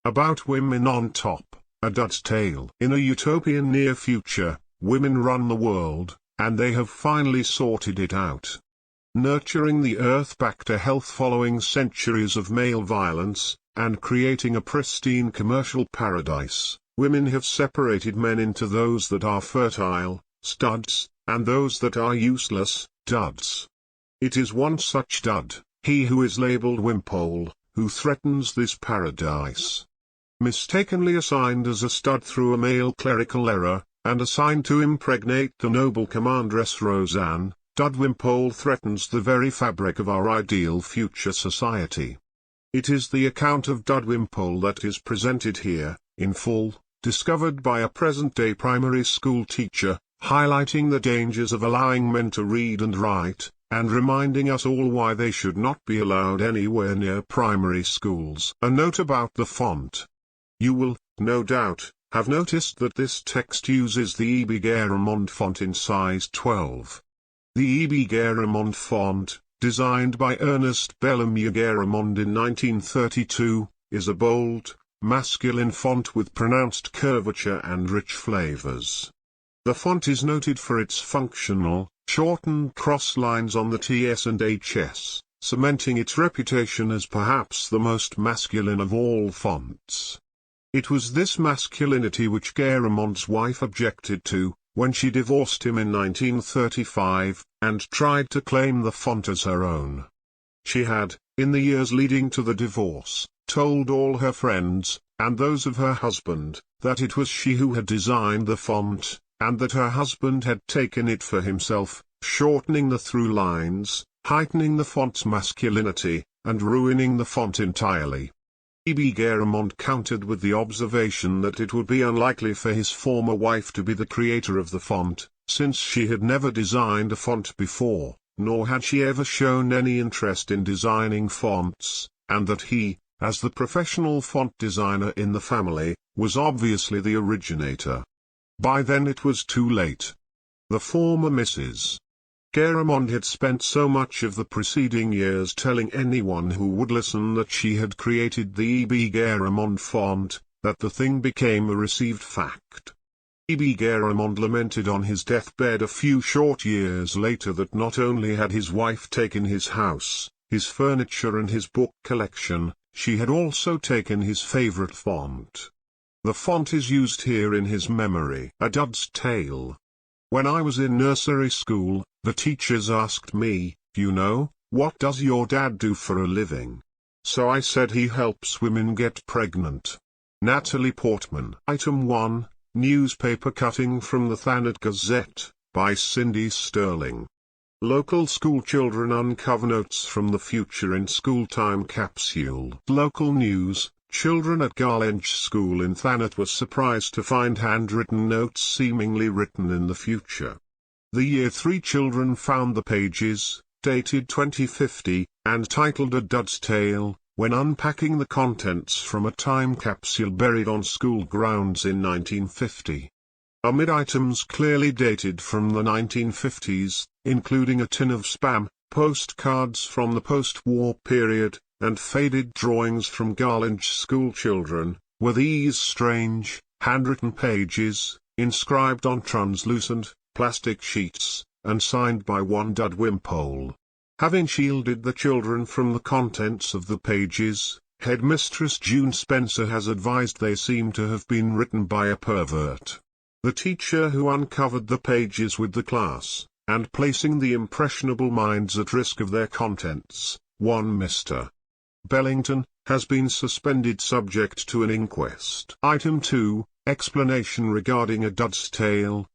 About women on top, a Dud's Tale. In a utopian near future, women run the world, and they have finally sorted it out. Nurturing the earth back to health following centuries of male violence, and creating a pristine commercial paradise, women have separated men into those that are fertile, studs, and those that are useless, duds. It is one such dud, he who is labeled Wimpole, who threatens this paradise. Mistakenly assigned as a stud through a male clerical error, and assigned to impregnate the noble Commandress Roseanne, Dud Wimpole threatens the very fabric of our ideal future society. It is the account of Dud Wimpole that is presented here, in full, discovered by a present-day primary school teacher, highlighting the dangers of allowing men to read and write, and reminding us all why they should not be allowed anywhere near primary schools. A note about the font. You will, no doubt, have noticed that this text uses the E.B. Garamond font in size 12. The E.B. Garamond font, designed by Ernest Bellamy Garamond in 1932, is a bold, masculine font with pronounced curvature and rich flavors. The font is noted for its functional, shortened cross lines on the TS and HS, cementing its reputation as perhaps the most masculine of all fonts. It was this masculinity which Garamond's wife objected to, when she divorced him in 1935, and tried to claim the font as her own. She had, in the years leading to the divorce, told all her friends, and those of her husband, that it was she who had designed the font, and that her husband had taken it for himself, shortening the through lines, heightening the font's masculinity, and ruining the font entirely. E.B. Garamond countered with the observation that it would be unlikely for his former wife to be the creator of the font, since she had never designed a font before, nor had she ever shown any interest in designing fonts, and that he, as the professional font designer in the family, was obviously the originator. By then it was too late. The former Mrs. Garamond had spent so much of the preceding years telling anyone who would listen that she had created the E.B. Garamond font, that the thing became a received fact. E.B. Garamond lamented on his deathbed a few short years later that not only had his wife taken his house, his furniture and his book collection, she had also taken his favorite font. The font is used here in his memory. A Dud's Tale. When I was in nursery school, the teachers asked me, what does your dad do for a living? So I said he helps women get pregnant. Natalie Portman. Item 1, Newspaper cutting from the Thanet Gazette, by Cindy Sterling. Local school children uncover notes from the future in school time capsule. Local news. Children at Garlenge School in Thanet were surprised to find handwritten notes seemingly written in the future. The Year 3 children found the pages, dated 2050, and titled A Dud's Tale, when unpacking the contents from a time capsule buried on school grounds in 1950. Amid items clearly dated from the 1950s, including a tin of Spam, postcards from the post-war period, and faded drawings from Garlenge school children, were these strange, handwritten pages, inscribed on translucent, plastic sheets, and signed by one Dud Wimpole. Having shielded the children from the contents of the pages, Headmistress June Spencer has advised they seem to have been written by a pervert. The teacher who uncovered the pages with the class, and placing the impressionable minds at risk of their contents, one Mr. Bellington, has been suspended subject to an inquest. Item 2, Explanation regarding A Dud's Tale,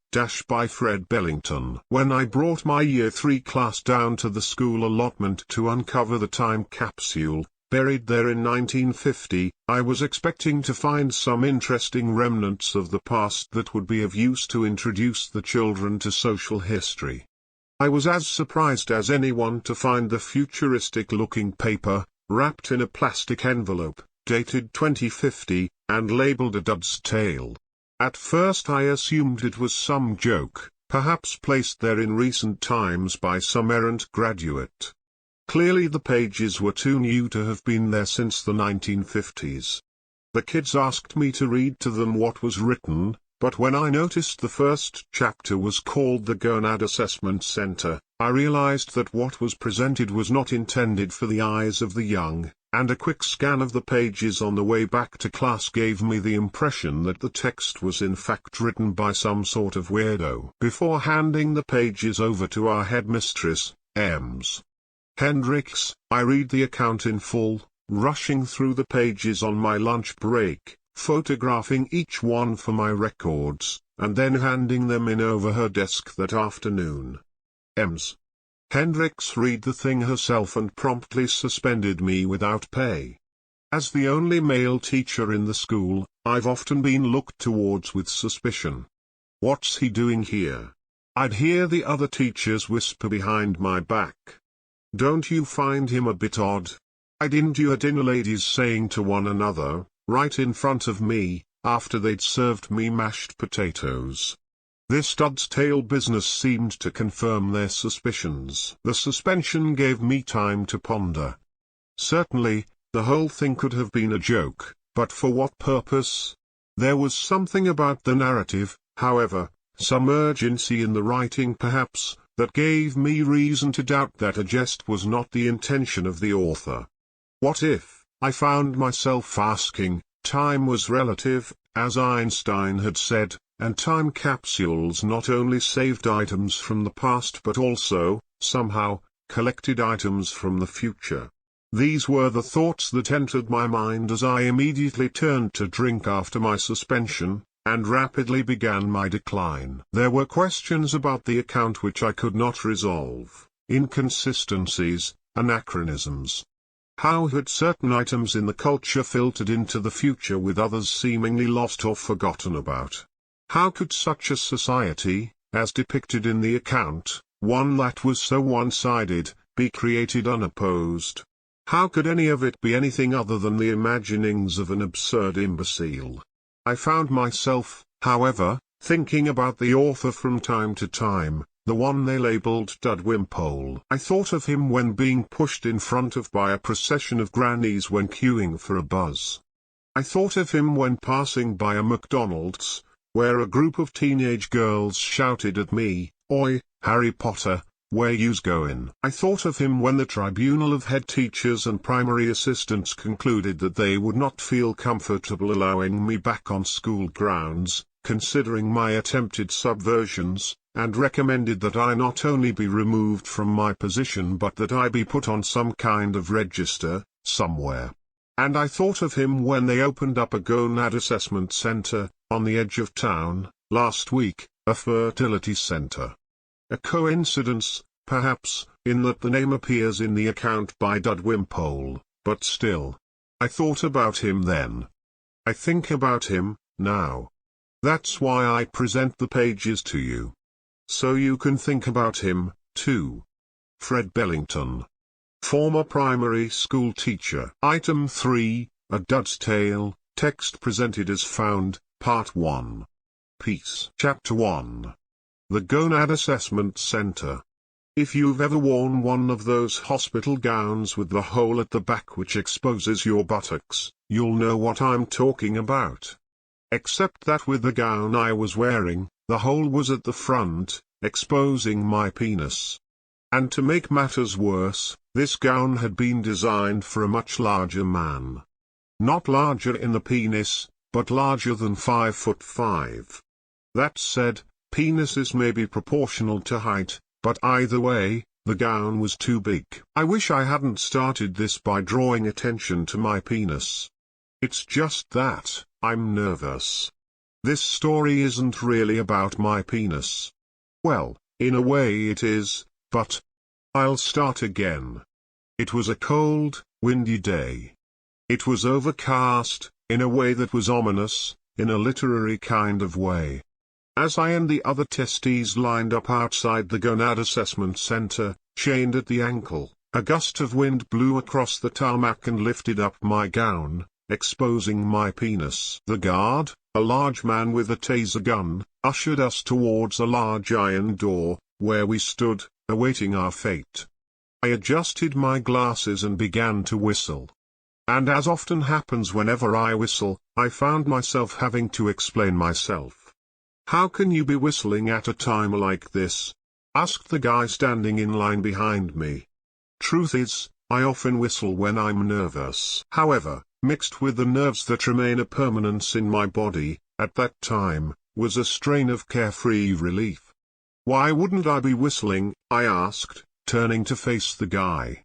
by Fred Bellington. When I brought my Year 3 class down to the school allotment to uncover the time capsule, buried there in 1950, I was expecting to find some interesting remnants of the past that would be of use to introduce the children to social history. I was as surprised as anyone to find the futuristic-looking paper, wrapped in a plastic envelope, dated 2050, and labeled A Dud's Tale. At first I assumed it was some joke, perhaps placed there in recent times by some errant graduate. Clearly the pages were too new to have been there since the 1950s. The kids asked me to read to them what was written, but when I noticed the first chapter was called The Gonad Assessment Center, I realized that what was presented was not intended for the eyes of the young, and a quick scan of the pages on the way back to class gave me the impression that the text was in fact written by some sort of weirdo. Before handing the pages over to our headmistress, Ms. Hendricks, I read the account in full, rushing through the pages on my lunch break, photographing each one for my records, and then handing them in over her desk that afternoon. Ms. Hendricks read the thing herself and promptly suspended me without pay. As the only male teacher in the school, I've often been looked towards with suspicion. What's he doing here? I'd hear the other teachers whisper behind my back. Don't you find him a bit odd? I didn't you dinner ladies saying to one another, right in front of me, after they'd served me mashed potatoes. This stud's tail business seemed to confirm their suspicions. The suspension gave me time to ponder. Certainly, the whole thing could have been a joke, but for what purpose? There was something about the narrative, however, some urgency in the writing perhaps, that gave me reason to doubt that a jest was not the intention of the author. What if, I found myself asking, time was relative, as Einstein had said, and time capsules not only saved items from the past but also, somehow, collected items from the future. These were the thoughts that entered my mind as I immediately turned to drink after my suspension, and rapidly began my decline. There were questions about the account which I could not resolve, inconsistencies, anachronisms. How had certain items in the culture filtered into the future with others seemingly lost or forgotten about? How could such a society, as depicted in the account, one that was so one-sided, be created unopposed? How could any of it be anything other than the imaginings of an absurd imbecile? I found myself, however, thinking about the author from time to time, the one they labeled Dud Wimpole. I thought of him when being pushed in front of by a procession of grannies when queuing for a buzz. I thought of him when passing by a McDonald's, where a group of teenage girls shouted at me, "Oi, Harry Potter, where you's goin'?" I thought of him when the tribunal of head teachers and primary assistants concluded that they would not feel comfortable allowing me back on school grounds, considering my attempted subversions, and recommended that I not only be removed from my position but that I be put on some kind of register, somewhere. And I thought of him when they opened up a gonad assessment center, on the edge of town, last week, a fertility center. A coincidence, perhaps, in that the name appears in the account by Dud Wimpole, but still. I thought about him then. I think about him, now. That's why I present the pages to you. So you can think about him, too. Fred Bellington. Former primary school teacher. Item 3, A Dud's Tale, text presented as found, Part 1. Peace. Chapter 1. The Gonad Assessment Center. If you've ever worn one of those hospital gowns with the hole at the back which exposes your buttocks, you'll know what I'm talking about. Except that with the gown I was wearing, the hole was at the front, exposing my penis. And to make matters worse, this gown had been designed for a much larger man. Not larger in the penis, but larger than 5'5". That said, penises may be proportional to height, but either way, the gown was too big. I wish I hadn't started this by drawing attention to my penis. It's just that, I'm nervous. This story isn't really about my penis. Well, in a way it is, but I'll start again. It was a cold, windy day. It was overcast, in a way that was ominous, in a literary kind of way. As I and the other testes lined up outside the Gonad Assessment Center, chained at the ankle, a gust of wind blew across the tarmac and lifted up my gown, exposing my penis. The guard, a large man with a taser gun, ushered us towards a large iron door, where we stood, awaiting our fate. I adjusted my glasses and began to whistle. And as often happens whenever I whistle, I found myself having to explain myself. "How can you be whistling at a time like this?" asked the guy standing in line behind me. Truth is, I often whistle when I'm nervous. However, mixed with the nerves that remain a permanence in my body, at that time, was a strain of carefree relief. "Why wouldn't I be whistling?" I asked, turning to face the guy.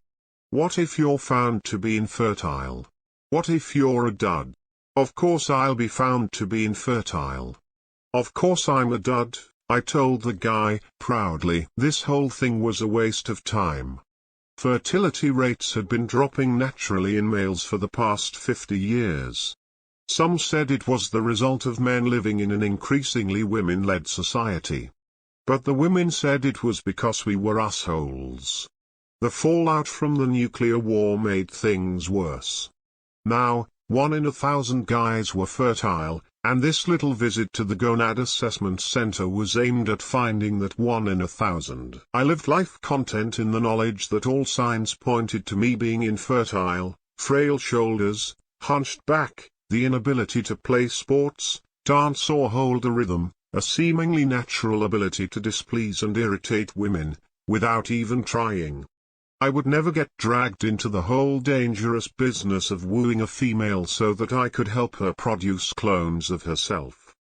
"What if you're found to be infertile? What if you're a dud?" "Of course I'll be found to be infertile. Of course I'm a dud," I told the guy, proudly. This whole thing was a waste of time. Fertility rates had been dropping naturally in males for the past 50 years. Some said it was the result of men living in an increasingly women-led society. But the women said it was because we were assholes. The fallout from the nuclear war made things worse. Now, 1 in 1,000 guys were fertile, and this little visit to the Gonad Assessment Center was aimed at finding that 1 in 1,000. I lived life content in the knowledge that all signs pointed to me being infertile: frail shoulders, hunched back, the inability to play sports, dance or hold a rhythm, a seemingly natural ability to displease and irritate women, without even trying. I would never get dragged into the whole dangerous business of wooing a female so that I could help her produce clones of herself.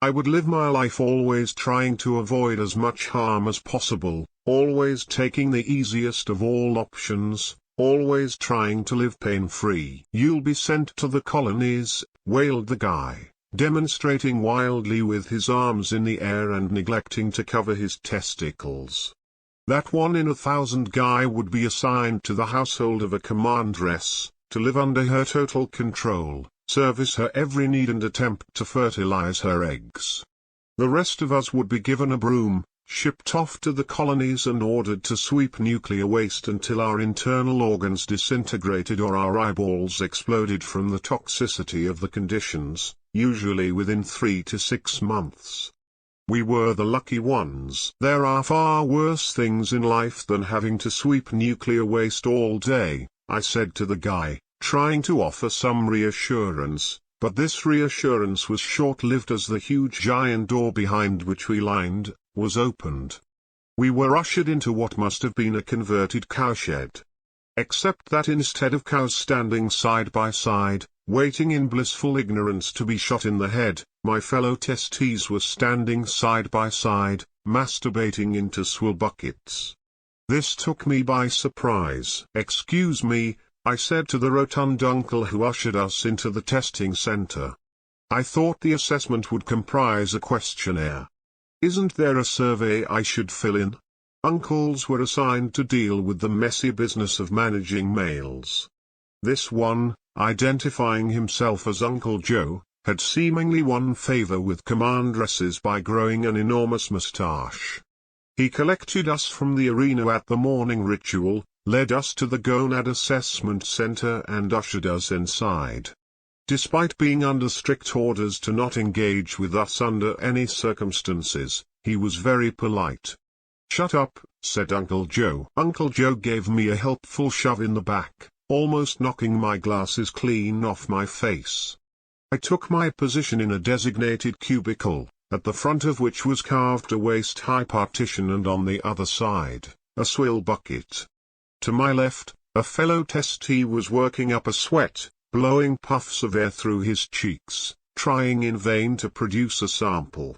I would live my life always trying to avoid as much harm as possible, always taking the easiest of all options, always trying to live pain-free. "You'll be sent to the colonies," wailed the guy, demonstrating wildly with his arms in the air and neglecting to cover his testicles. That 1 in 1,000 guy would be assigned to the household of a commandress, to live under her total control, service her every need and attempt to fertilize her eggs. The rest of us would be given a broom, shipped off to the colonies and ordered to sweep nuclear waste until our internal organs disintegrated or our eyeballs exploded from the toxicity of the conditions, usually within 3 to 6 months. We were the lucky ones. There are far worse things in life than having to sweep nuclear waste all day, I said to the guy, trying to offer some reassurance, but this reassurance was short-lived as the huge giant door behind which we lined, was opened. We were ushered into what must have been a converted cowshed. Except that instead of cows standing side by side, waiting in blissful ignorance to be shot in the head, my fellow testes were standing side by side, masturbating into swill buckets. This took me by surprise. "Excuse me," I said to the rotund uncle who ushered us into the testing center. "I thought the assessment would comprise a questionnaire. Isn't there a survey I should fill in?" Uncles were assigned to deal with the messy business of managing males. This one, identifying himself as Uncle Joe, had seemingly won favor with commandresses by growing an enormous mustache. He collected us from the arena at the morning ritual, led us to the Gonad Assessment Center and ushered us inside. Despite being under strict orders to not engage with us under any circumstances, he was very polite. "Shut up," said Uncle Joe. Uncle Joe gave me a helpful shove in the back, almost knocking my glasses clean off my face. I took my position in a designated cubicle, at the front of which was carved a waist-high partition and on the other side, a swill bucket. To my left, a fellow testee was working up a sweat, blowing puffs of air through his cheeks, trying in vain to produce a sample.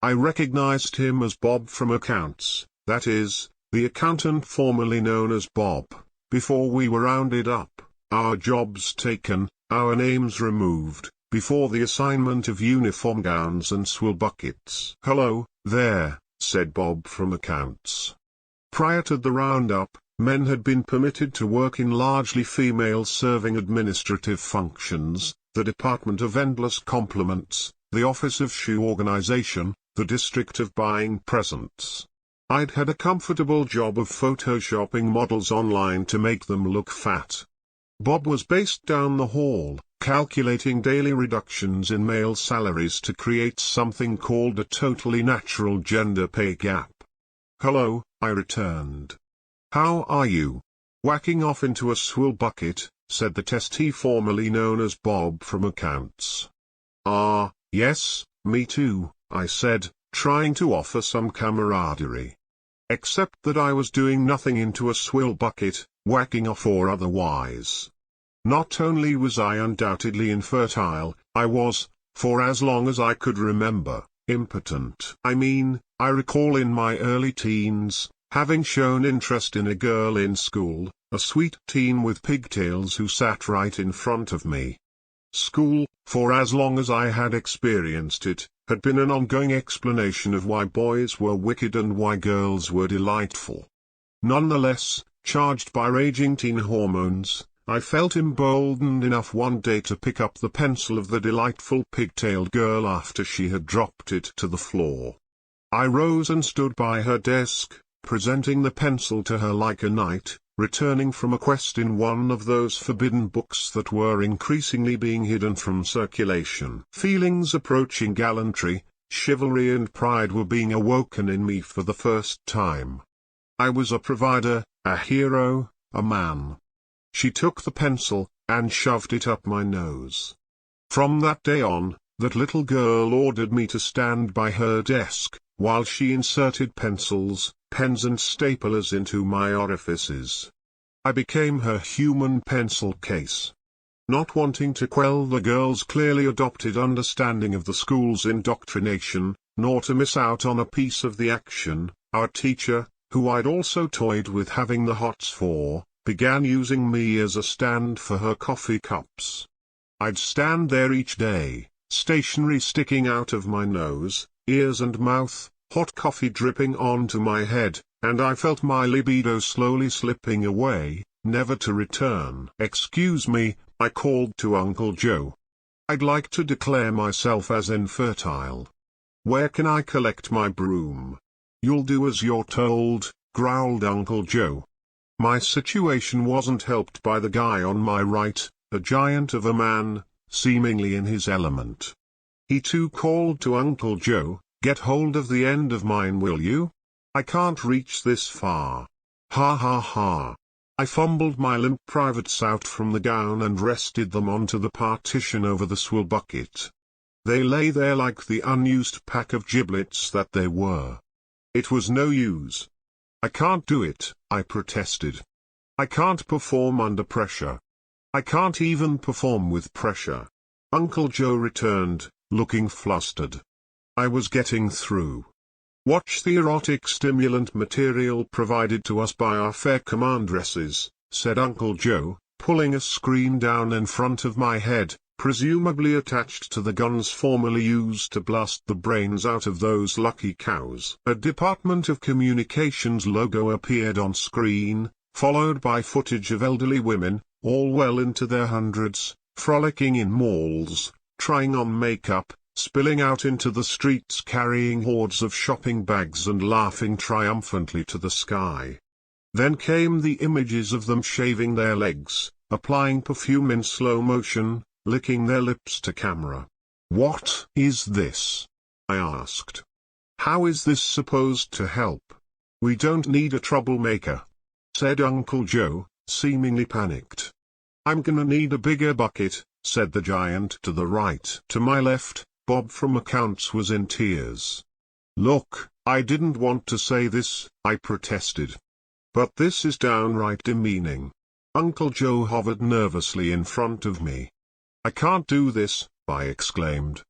I recognized him as Bob from accounts, that is, the accountant formerly known as Bob, before we were rounded up, our jobs taken, our names removed, before the assignment of uniform gowns and swill buckets. "Hello, there," said Bob from accounts. Prior to the roundup, men had been permitted to work in largely female-serving administrative functions, the Department of Endless Compliments, the Office of Shoe Organization, the District of Buying Presents. I'd had a comfortable job of photoshopping models online to make them look fat. Bob was based down the hall, calculating daily reductions in male salaries to create something called a totally natural gender pay gap. "Hello," I returned. "How are you?" Whacking off into a swill bucket, said the testy formerly known as Bob from accounts. "Ah, yes, me too," I said, trying to offer some camaraderie. Except that I was doing nothing into a swill bucket, whacking off or otherwise. Not only was I undoubtedly infertile, I was, for as long as I could remember, impotent. I recall in my early teens, having shown interest in a girl in school, a sweet teen with pigtails who sat right in front of me. School, for as long as I had experienced it, had been an ongoing explanation of why boys were wicked and why girls were delightful. Nonetheless, charged by raging teen hormones, I felt emboldened enough one day to pick up the pencil of the delightful pigtailed girl after she had dropped it to the floor. I rose and stood by her desk, presenting the pencil to her like a knight, returning from a quest in one of those forbidden books that were increasingly being hidden from circulation. Feelings approaching gallantry, chivalry and pride were being awoken in me for the first time. I was a provider, a hero, a man. She took the pencil, and shoved it up my nose. From that day on, that little girl ordered me to stand by her desk, while she inserted pencils, pens and staplers into my orifices. I became her human pencil case. Not wanting to quell the girl's clearly adopted understanding of the school's indoctrination, nor to miss out on a piece of the action, our teacher, who I'd also toyed with having the hots for, began using me as a stand for her coffee cups. I'd stand there each day, stationery sticking out of my nose, ears and mouth, hot coffee dripping onto my head, and I felt my libido slowly slipping away, never to return. "Excuse me," I called to Uncle Joe. "I'd like to declare myself as infertile. Where can I collect my broom?" "You'll do as you're told," growled Uncle Joe. My situation wasn't helped by the guy on my right, a giant of a man, seemingly in his element. He too called to Uncle Joe, "Get hold of the end of mine, will you? I can't reach this far." Ha ha ha. I fumbled my limp privates out from the gown and rested them onto the partition over the swill bucket. They lay there like the unused pack of giblets that they were. It was no use. "I can't do it," I protested. "I can't perform under pressure. I can't even perform with pressure." Uncle Joe returned, looking flustered. I was getting through. "Watch the erotic stimulant material provided to us by our fair commandresses," said Uncle Joe, pulling a screen down in front of my head, presumably attached to the guns formerly used to blast the brains out of those lucky cows. A Department of Communications logo appeared on screen, followed by footage of elderly women, all well into their hundreds, frolicking in malls, trying on makeup, spilling out into the streets carrying hordes of shopping bags and laughing triumphantly to the sky. Then came the images of them shaving their legs, applying perfume in slow motion, licking their lips to camera. "What is this?" I asked. "How is this supposed to help?" "We don't need a troublemaker," said Uncle Joe, seemingly panicked. "I'm gonna need a bigger bucket," said the giant to the right. To my left, Bob from accounts was in tears. "Look, I didn't want to say this," I protested. "But this is downright demeaning." Uncle Joe hovered nervously in front of me. "I can't do this," I exclaimed.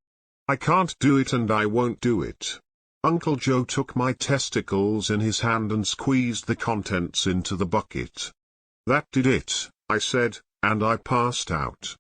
"I can't do it and I won't do it." Uncle Joe took my testicles in his hand and squeezed the contents into the bucket. "That did it," I said, and I passed out.